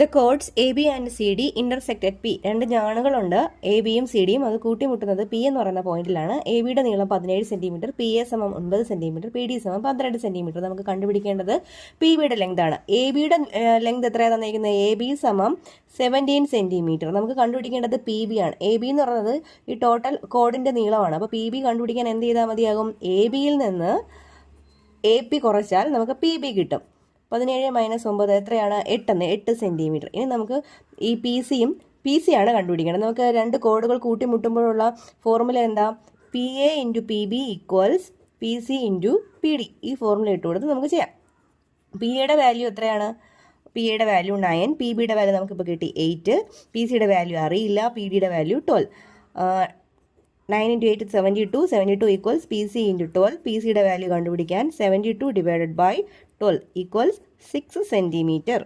The chords A B and C D intersected P. രണ്ട് ഞാണുകളുണ്ട്, A ബിയും C ഡിയും. അത് കൂട്ടിമുട്ടുന്നത് പി എന്ന് പറയുന്ന പോയിന്റിലാണ്. എ ബിയുടെ നീളം 17 സെന്റിമീറ്റർ, പി എ സമം 9 സെന്റിമീറ്റർ, പി ഡി സമം 12 സെന്റിമീറ്റർ. നമുക്ക് കണ്ടുപിടിക്കേണ്ടത് പി ബിയുടെ ലെങ്ത് ആണ്. എ ബിയുടെ ലെങ്ത് എത്രയാണ് തന്നിരിക്കുന്നത്? എ ബി സമം 17 സെന്റിമീറ്റർ. നമുക്ക് കണ്ടുപിടിക്കേണ്ടത് പി ബി ആണ്. എ ബി എന്ന് പറയുന്നത് ഈ ടോട്ടൽ കോഡിന്റെ നീളമാണ്. അപ്പോൾ പി ബി കണ്ടുപിടിക്കാൻ എന്ത് ചെയ്താൽ മതിയാകും? എ ബിയിൽ നിന്ന് എ പി കുറച്ചാൽ നമുക്ക് പി ബി കിട്ടും. 17 - 9 എത്രയാണ്? 8 സെന്റിമീറ്റർ. ഇനി നമുക്ക് ഈ പി സി ആണ് കണ്ടുപിടിക്കേണ്ടത്. നമുക്ക് രണ്ട് കോഡുകൾ കൂട്ടിമുട്ടുമ്പോഴുള്ള ഫോർമുല എന്താ? P A into P B equals P C into P D. ഈ ഫോർമുല ഇട്ട് കൊടുത്ത് നമുക്ക് ചെയ്യാം. പി എയുടെ വാല്യൂ എത്രയാണ്? പി എയുടെ വാല്യൂ 9, പി ബിയുടെ വാല്യൂ നമുക്കിപ്പോൾ കിട്ടി 8, പി സിയുടെ വാല്യൂ അറിയില്ല, പി ഡിയുടെ value 12. 9 × 8 72, 72 equals P C into 12. P സിയുടെ വാല്യൂ കണ്ടുപിടിക്കാൻ 72 / 12 ഈക്വൽസ് 6 സെൻറ്റിമീറ്റർ.